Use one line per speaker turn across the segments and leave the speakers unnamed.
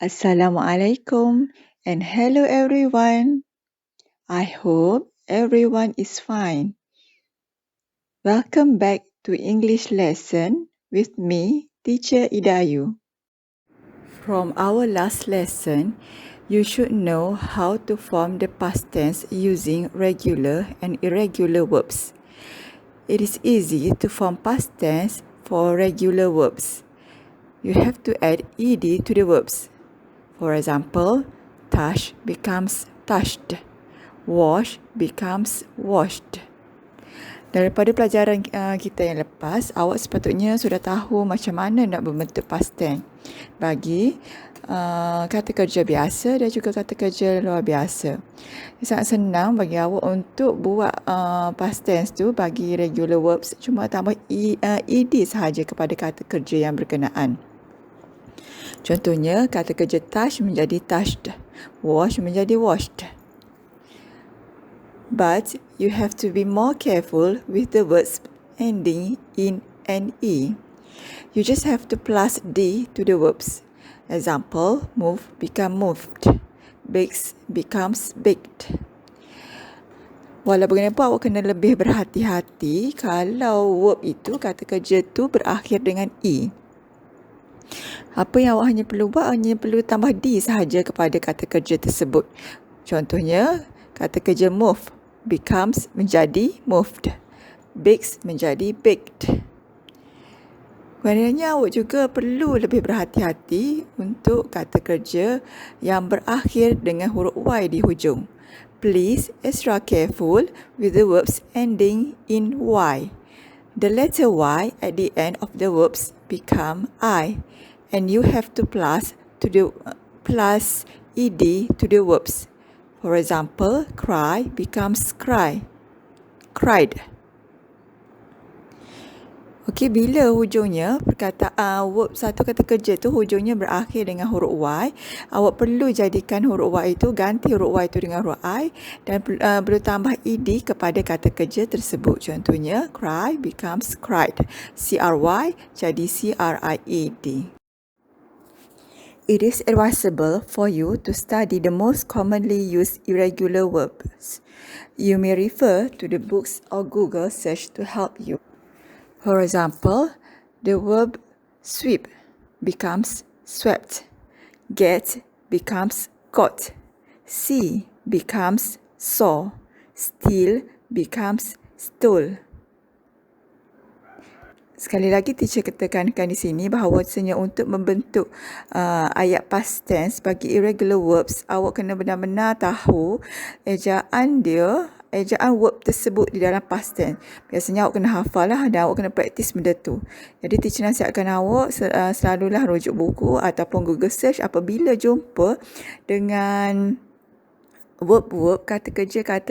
Assalamualaikum and hello everyone. I hope everyone is fine. Welcome back to English lesson with me, Teacher Idayu. From our last lesson, you should know how to form the past tense using regular and irregular verbs. It is easy to form past tense for regular verbs. You have to add ed to the verbs. For example, touch becomes touched. Wash becomes washed. Daripada pelajaran kita yang lepas, awak sepatutnya sudah tahu macam mana nak membentuk past tense bagi kata kerja biasa dan juga kata kerja luar biasa. Sangat senang bagi awak untuk buat past tense tu bagi regular verbs, cuma tambah ed sahaja kepada kata kerja yang berkenaan. Contohnya, kata kerja touch menjadi touched, wash menjadi washed. But you have to be more careful with the words ending in NE. You just have to plus D to the verbs. Example, move become moved. Bakes becomes baked. Walau bagaimanapun, awak kena lebih berhati-hati kalau verb itu, kata kerja tu berakhir dengan E. Apa yang awak hanya perlu buat, hanya perlu tambah D sahaja kepada kata kerja tersebut. Contohnya, kata kerja move becomes menjadi moved. Bakes menjadi baked. Kerana awak juga perlu lebih berhati-hati untuk kata kerja yang berakhir dengan huruf Y di hujung. Please extra careful with the verbs ending in Y. The letter Y at the end of the verbs become I, and you have to plus ed to the verbs. For example, cry becomes cried. Okey, bila hujungnya perkataan verb satu kata kerja tu hujungnya berakhir dengan huruf Y, awak perlu jadikan huruf Y itu, ganti huruf Y itu dengan huruf I dan perlu tambah ed kepada kata kerja tersebut. Contohnya, cry becomes cried. CRY jadi CRIED. It is advisable for you to study the most commonly used irregular verbs. You may refer to the books or Google search to help you. For example, the verb sweep becomes swept. Get becomes got. See becomes saw. Steal becomes stole. Sekali lagi, teacher tekankan di sini bahawasanya untuk membentuk ayat past tense bagi irregular verbs, awak kena benar-benar tahu ejaan verb tersebut di dalam past tense. Biasanya awak kena hafal lah dan awak kena praktis benda tu. Jadi teacher nasihatkan awak selalulah rujuk buku ataupun Google search apabila jumpa dengan verb-verb, kata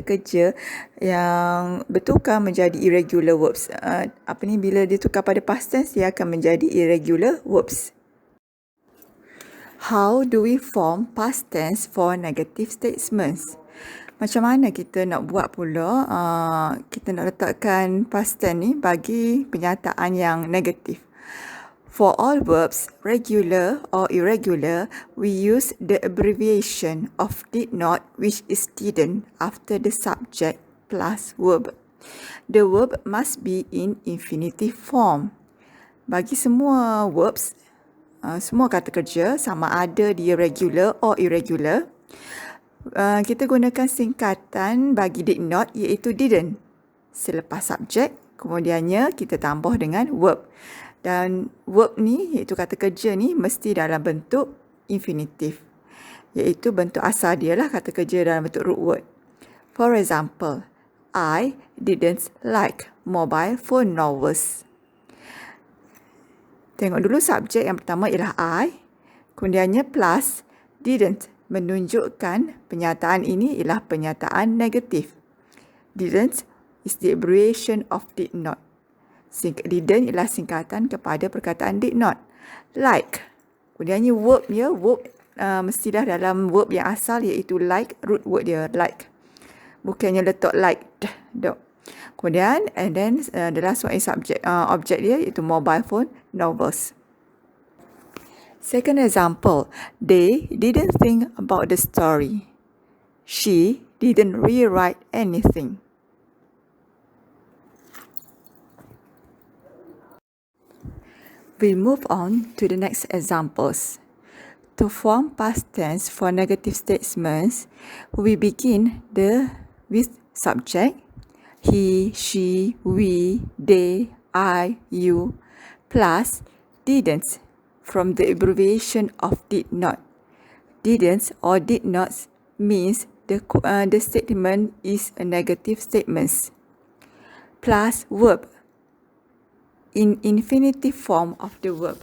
kerja yang bertukar menjadi irregular verbs. Bila dia tukar pada past tense, dia akan menjadi irregular verbs. How do we form past tense for negative statements? Macam mana kita nak buat pula, kita nak letakkan past tense ni bagi penyataan yang negatif? For all verbs, regular or irregular, we use the abbreviation of did not, which is didn't, after the subject plus verb. The verb must be in infinitive form. Bagi semua verbs, semua kata kerja, sama ada dia regular or irregular, kita gunakan singkatan bagi did not, iaitu didn't. Selepas subjek, kemudiannya kita tambah dengan verb. Dan verb ni, iaitu kata kerja ni, mesti dalam bentuk infinitif. Iaitu bentuk asal dia lah kata kerja dalam bentuk root word. For example, I didn't like mobile phone novels. Tengok dulu subjek yang pertama ialah I. Kemudiannya plus didn't, menunjukkan penyataan ini ialah penyataan negatif. Didn't is the abbreviation of did not. Didn't ialah singkatan kepada perkataan did not. Like. Kemudiannya verb dia, mestilah dalam verb yang asal iaitu like, root word dia like. Bukannya letak liked. Kemudian, and then the last one is object dia iaitu mobile phone novels. Second example, they didn't think about the story. She didn't rewrite anything. We move on to the next examples. To form past tense for negative statements, we begin with subject, he, she, we, they, I, you, plus didn't from the abbreviation of did not. Didn't or did not means the statement is a negative statement. Plus verb in infinitive form of the verb.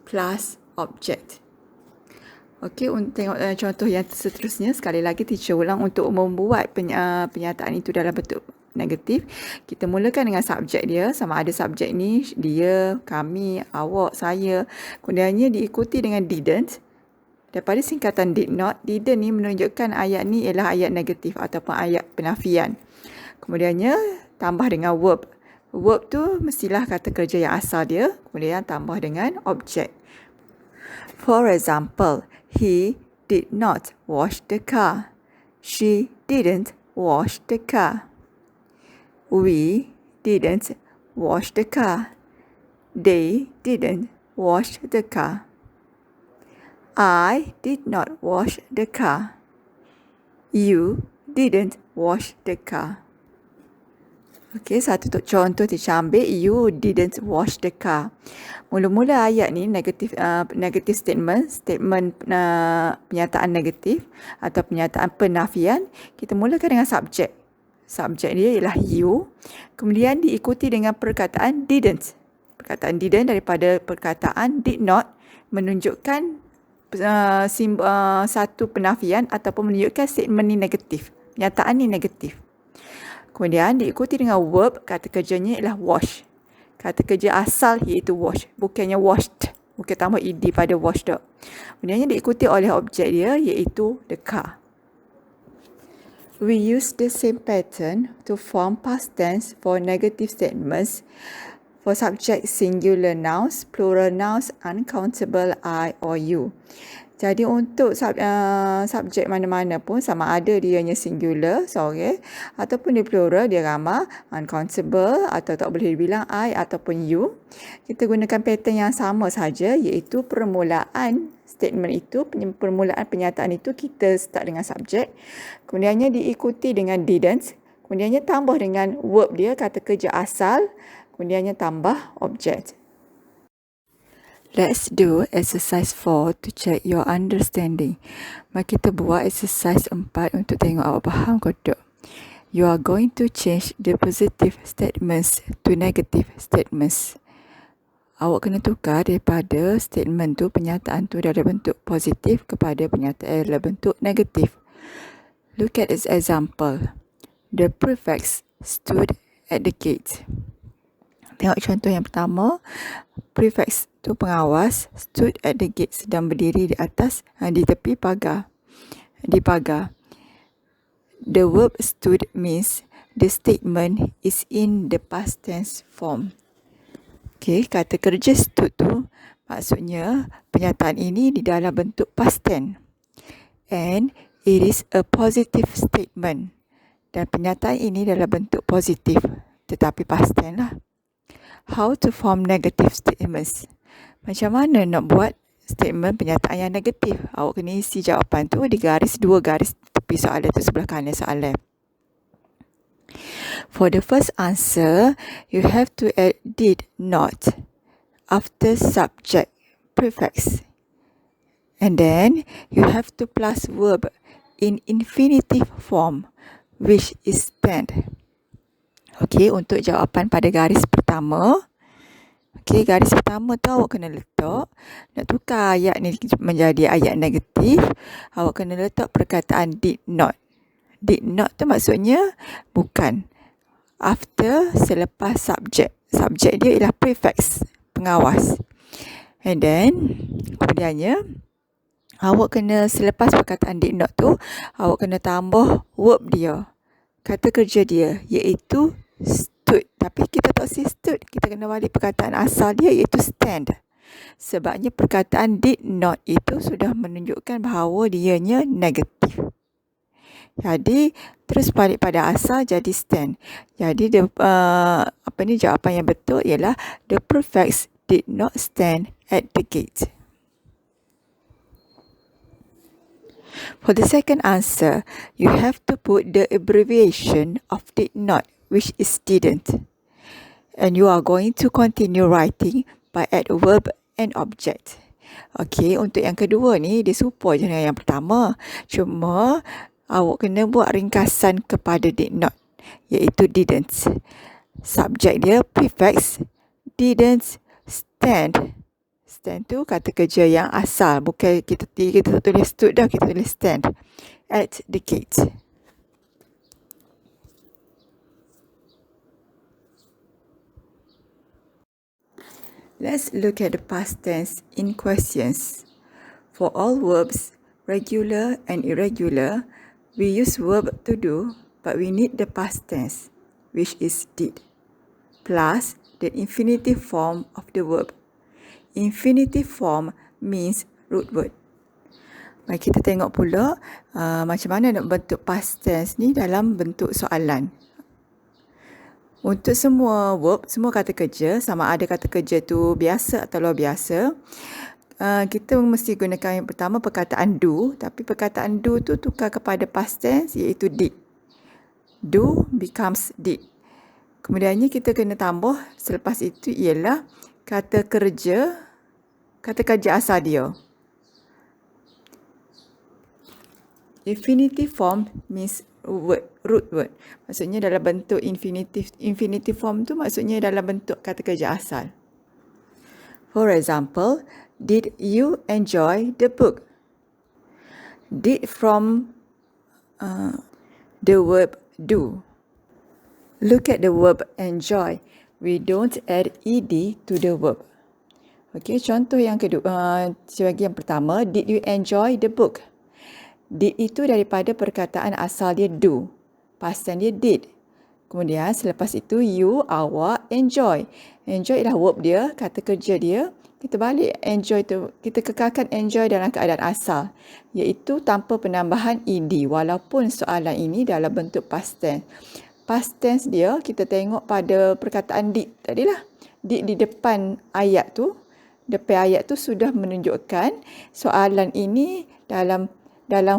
Plus object. Okey, untuk tengok contoh yang seterusnya, sekali lagi teacher ulang untuk membuat penyataan itu dalam bentuk negatif. Kita mulakan dengan subjek dia, sama ada subjek ni dia, kami, awak, saya. Kemudiannya diikuti dengan didn't. Daripada singkatan did not, didn't ni menunjukkan ayat ni ialah ayat negatif ataupun ayat penafian. Kemudiannya tambah dengan verb. Verb tu mestilah kata kerja yang asal dia, kemudian tambah dengan objek. For example, he did not wash the car. She didn't wash the car. We didn't wash the car. They didn't wash the car. I did not wash the car. You didn't wash the car. Okey, satu contoh teacher ambil, you didn't wash the car. Mula-mula ayat ni negatif statement penyataan negatif atau penyataan penafian, kita mulakan dengan subjek. Subjek dia ialah you. Kemudian diikuti dengan perkataan didn't. Perkataan didn't daripada perkataan did not menunjukkan satu penafian ataupun menunjukkan statement ni negatif. Penyataan ni negatif. Kemudian diikuti dengan verb, kata kerjanya ialah wash. Kata kerja asal iaitu wash, bukannya washed. Bukan tambah ed pada wash tu. Kemudiannya diikuti oleh objek dia iaitu the car. We use the same pattern to form past tense for negative statements for subject singular nouns, plural nouns, uncountable I or you. Jadi untuk subjek mana-mana pun, sama ada dianya singular, seorang, ataupun dia plural, dia ramah, uncountable atau tak boleh dibilang I ataupun you, kita gunakan pattern yang sama saja, iaitu permulaan statement itu, permulaan penyataan itu kita start dengan subjek, kemudiannya diikuti dengan didn't, kemudiannya tambah dengan verb dia, kata kerja asal, kemudiannya tambah object. Let's do exercise 4 to check your understanding. Mari kita buat exercise 4 untuk tengok awak faham ke tak. You are going to change the positive statements to negative statements. Awak kena tukar daripada statement tu, penyataan tu dalam bentuk positif kepada penyataan dalam bentuk negatif. Look at this example. The prefect stood at the gate. Tengok contoh yang pertama. Prefect tu pengawas, stood at the gate, sedang berdiri di atas, di tepi pagar, di pagar. The verb stood means the statement is in the past tense form. Okay, kata kerja stood tu maksudnya penyataan ini di dalam bentuk past tense. And it is a positive statement. Dan penyataan ini dalam bentuk positif, tetapi past tense lah. How to form negative statements? Macam mana nak buat statement penyataan yang negatif? Awak kena isi jawapan tu di garis, 2 garis tepi soalan tu, sebelah kanan soalan. For the first answer, you have to add did not after subject prefix. And then you have to plus verb in infinitive form, which is stand. Okey, untuk jawapan pada garis pertama. Okey, garis pertama tu awak kena letak, nak tukar ayat ni menjadi ayat negatif, awak kena letak perkataan did not. Did not tu maksudnya bukan. After, selepas subjek. Subjek dia ialah prefix, pengawas. And then, kemudiannya, awak kena selepas perkataan did not tu, awak kena tambah verb dia, kata kerja dia, iaitu stood. Tapi kita tak say stood, kita kena balik perkataan asal dia iaitu stand. Sebabnya perkataan did not itu sudah menunjukkan bahawa dianya negatif. Jadi terus balik pada asal jadi stand. Jadi jawapan yang betul ialah the prefix did not stand at the gate. For the second answer, you have to put the abbreviation of did not, which is didn't. And you are going to continue writing by add verb and object. Okey, untuk yang kedua ni dia serupa je dengan yang pertama. Cuma awak kena buat ringkasan kepada did not, iaitu didn't. Subjek dia prefix didn't stand. Stand tu kata kerja yang asal. Bukan kita tulis stood dah, kita tulis stand at the gate. Let's look at the past tense in questions. For all verbs, regular and irregular, we use verb to do, but we need the past tense, which is did, plus the infinitive form of the verb. Infinitive form means root word. Mari kita tengok pula macam mana nak bentuk past tense ni dalam bentuk soalan. Untuk semua verb, semua kata kerja, sama ada kata kerja tu biasa atau luar biasa, kita mesti gunakan yang pertama perkataan do, tapi perkataan do tu tukar kepada past tense iaitu did. Do becomes did. Kemudiannya kita kena tambah selepas itu ialah kata kerja asal dia. Infinitive form means root word. Maksudnya dalam bentuk infinitive form tu maksudnya dalam bentuk kata kerja asal. For example, did you enjoy the book? Did from the verb do. Look at the verb enjoy. We don't add ed to the verb. Okey, contoh yang kedua, sebagai yang pertama, did you enjoy the book? Did itu daripada perkataan asal dia do. Past tense dia did. Kemudian selepas itu you, awak, enjoy. Enjoy ialah verb dia, kata kerja dia. Kita balik enjoy tu, kita kekalkan enjoy dalam keadaan asal, iaitu tanpa penambahan ed, walaupun soalan ini dalam bentuk past tense. Past tense dia kita tengok pada perkataan did tadilah. Did di depan ayat tu, sudah menunjukkan soalan ini dalam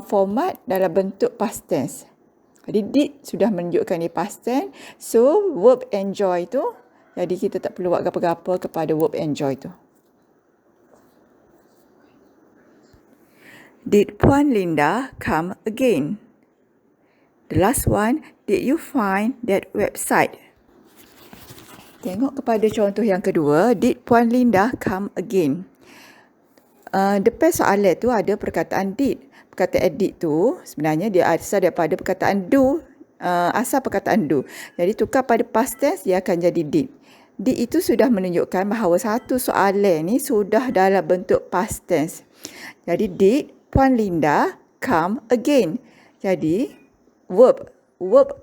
format dalam bentuk past tense. Jadi did sudah menunjukkan ni past tense. So verb enjoy tu, jadi kita tak perlu buat apa-apa kepada verb enjoy tu. Did Puan Linda come again? The last one, did you find that website? Tengok kepada contoh yang kedua, did Puan Linda come again? Depan soalan tu ada perkataan did. Perkataan did tu sebenarnya dia asal daripada perkataan do, asal perkataan do. Jadi tukar pada past tense dia akan jadi did. Did itu sudah menunjukkan bahawa satu soalan ni sudah dalam bentuk past tense. Jadi did Puan Linda come again? Jadi verb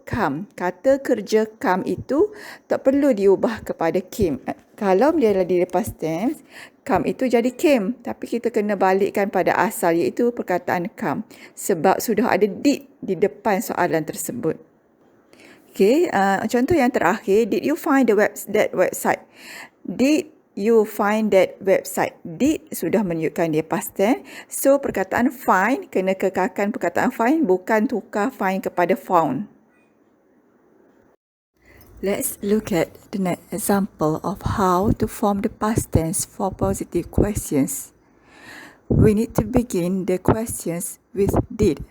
come, kata kerja come itu tak perlu diubah kepada came. Kalau dia ada di past tense, come itu jadi came, tapi kita kena balikkan pada asal iaitu perkataan come, sebab sudah ada did di depan soalan tersebut. Okey, contoh yang terakhir, did you find that website? Did you find that website? Did sudah menunjukkan dia past tense, so perkataan find kena kekalkan perkataan find, bukan tukar find kepada found. Let's look at the next example of how to form the past tense for positive questions. We need to begin the questions with did,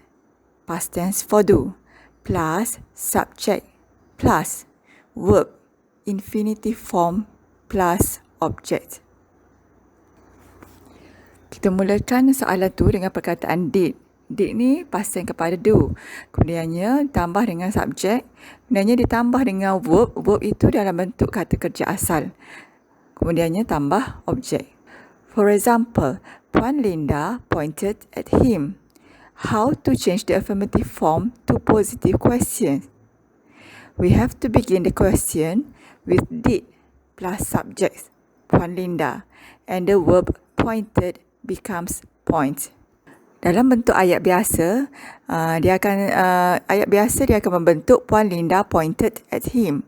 past tense for do, plus subject, plus verb, infinitive form, plus object. Kita mulakan soalan tu dengan perkataan did. Did ni past tense kepada do. Kemudiannya tambah dengan subjek. Kemudiannya ditambah dengan verb. Verb itu dalam bentuk kata kerja asal. Kemudiannya tambah objek. For example, Puan Linda pointed at him. How to change the affirmative form to positive question? We have to begin the question with did plus subject Puan Linda. And the verb pointed becomes point. Dalam bentuk ayat biasa, dia akan membentuk Puan Linda pointed at him.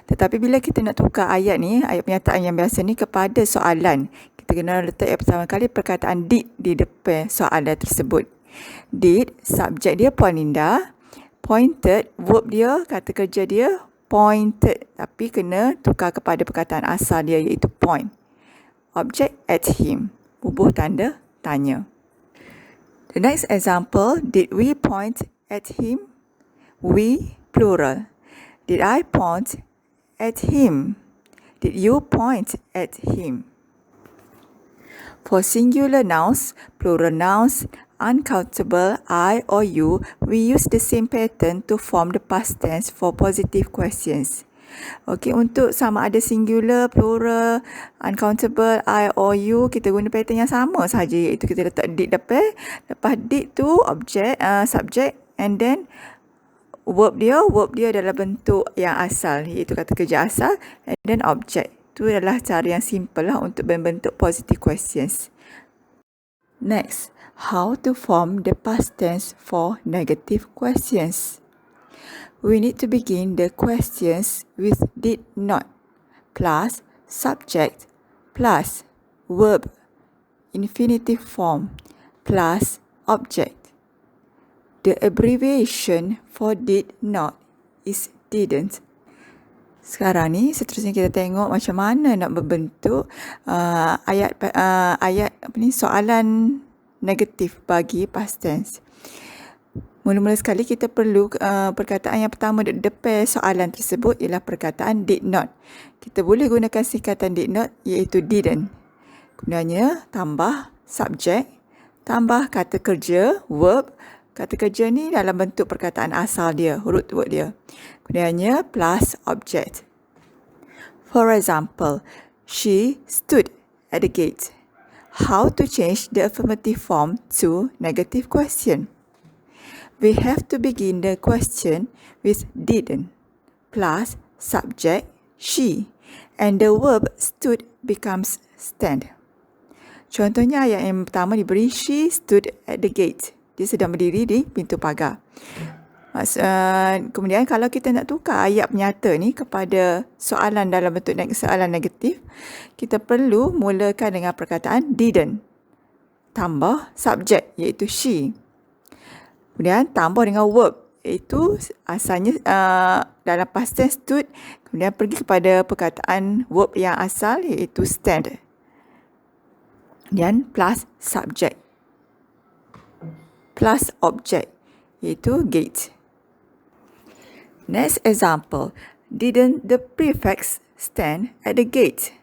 Tetapi bila kita nak tukar ayat ni, ayat pernyataan yang biasa ni kepada soalan, kita kena letak yang pertama kali perkataan did di depan soalan tersebut. Did, subjek dia Puan Linda, pointed, verb dia, kata kerja dia pointed, tapi kena tukar kepada perkataan asal dia iaitu point. Object at him, bubuh tanda tanya. The next example, did we point at him? We, plural. Did I point at him? Did you point at him? For singular nouns, plural nouns, uncountable, I or you, we use the same pattern to form the past tense for positive questions. Okey, untuk sama ada singular, plural, uncountable, I or you, kita guna pattern yang sama sahaja, iaitu kita letak did depan. Lepas did tu object, subject, and then verb dia dalam bentuk yang asal, iaitu kata kerja asal, and then object. Itu adalah cara yang simple lah untuk membentuk positive questions. Next, how to form the past tense for negative questions. We need to begin the questions with did not plus subject plus verb infinitive form plus object. The abbreviation for did not is didn't. Sekarang ni seterusnya kita tengok macam mana nak membentuk soalan negatif bagi past tense. Mula-mula sekali kita perlu perkataan yang pertama di depan soalan tersebut ialah perkataan did not. Kita boleh gunakan singkatan did not iaitu didn't. Kemudiannya tambah subject, tambah kata kerja, verb. Kata kerja ni dalam bentuk perkataan asal dia, root word dia. Kemudiannya plus object. For example, she stood at the gate. How to change the affirmative form to negative question? We have to begin the question with didn't plus subject she, and the verb stood becomes stand. Contohnya ayat yang pertama diberi she stood at the gate. Dia sedang berdiri di pintu pagar. Kemudian kalau kita nak tukar ayat nyata ni kepada soalan dalam bentuk soalan negatif, kita perlu mulakan dengan perkataan didn't tambah subject iaitu she. Kemudian tambah dengan verb iaitu asalnya dalam past tense stood, kemudian pergi kepada perkataan verb yang asal iaitu stand. Dan plus subject plus object iaitu gate. Next example, didn't the prefect stand at the gate?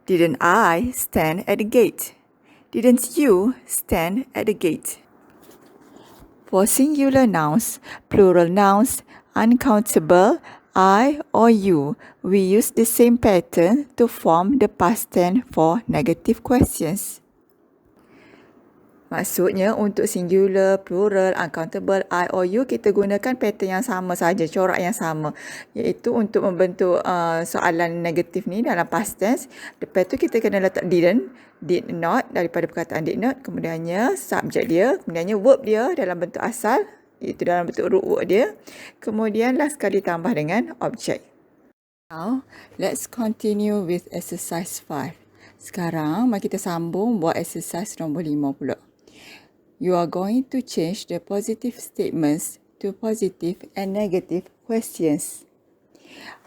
Didn't I stand at the gate? Didn't you stand at the gate? For singular nouns, plural nouns, uncountable, I or you, we use the same pattern to form the past tense for negative questions. Maksudnya untuk singular, plural, uncountable, I or you, kita gunakan pattern yang sama saja, corak yang sama, iaitu untuk membentuk soalan negatif ni dalam past tense. Lepas tu kita kena letak didn't, did not daripada perkataan did not, kemudiannya subject dia, kemudiannya verb dia dalam bentuk asal, iaitu dalam bentuk root word dia, kemudian last sekali tambah dengan object. Now, let's continue with exercise 5. Sekarang, mari kita sambung buat exercise nombor 5 pula. You are going to change the positive statements to positive and negative questions.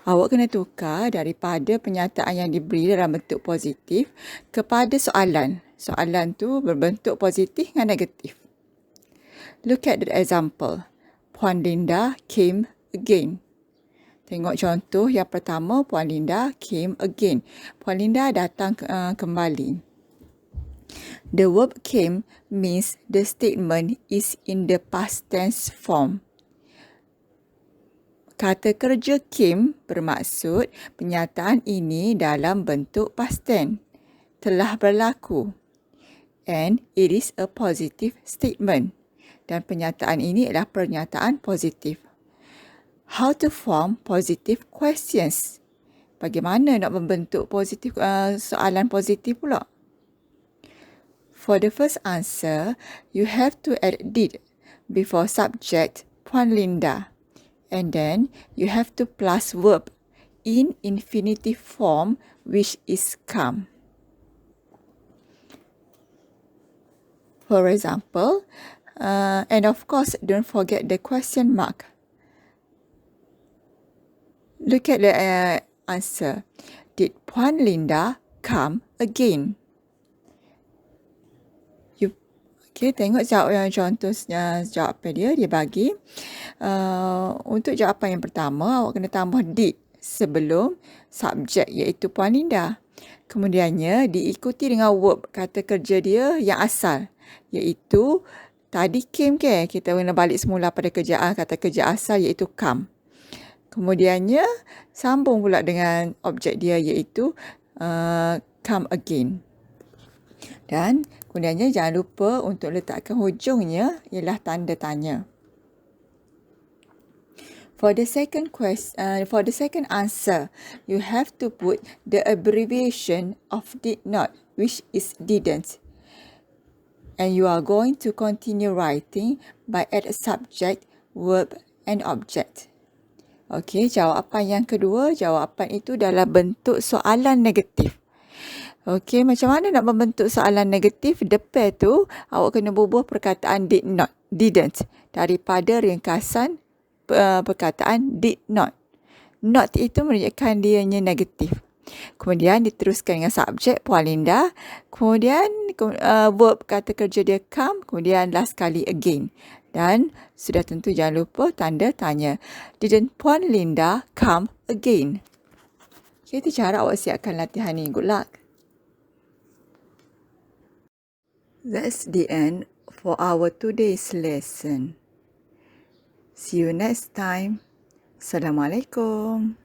Awak kena tukar daripada pernyataan yang diberi dalam bentuk positif kepada soalan. Soalan tu berbentuk positif dan negatif. Look at the example. Puan Linda came again. Tengok contoh yang pertama, Puan Linda came again. Puan Linda datang kembali. The verb came means the statement is in the past tense form. Kata kerja came bermaksud pernyataan ini dalam bentuk past tense, telah berlaku. And it is a positive statement. Dan pernyataan ini adalah pernyataan positif. How to form positive questions? Bagaimana nak membentuk soalan positif pula? For the first answer, you have to add did before subject Puan Linda. And then you have to plus verb in infinitive form, which is come. For example, and of course, don't forget the question mark. Look at the answer. Did Puan Linda come again? Okay, tengok contoh jawapan dia bagi. Untuk jawapan yang pertama, awak kena tambah did sebelum subjek iaitu Puan Linda. Kemudiannya diikuti dengan verb kata kerja dia yang asal iaitu tadi came ke, kita kena balik semula pada kata kerja asal iaitu come. Kemudiannya sambung pula dengan objek dia iaitu come again. Dan kemudiannya jangan lupa untuk letakkan hujungnya ialah tanda tanya. For the second answer, you have to put the abbreviation of did not, which is didn't. And you are going to continue writing by add a subject, verb and object. Okey, jawapan yang kedua, jawapan itu dalam bentuk soalan negatif. Okey, macam mana nak membentuk soalan negatif? The pair tu, awak kena bubuh perkataan did not, didn't daripada ringkasan perkataan did not. Not itu menunjukkan dianya negatif. Kemudian diteruskan dengan subjek Puan Linda. Kemudian verb kata kerja dia come. Kemudian last kali again. Dan sudah tentu jangan lupa tanda tanya. Didn't Puan Linda come again? Okay, itu cara awak siapkan latihan ni. Good luck. That's the end for our today's lesson. See you next time. Assalamualaikum.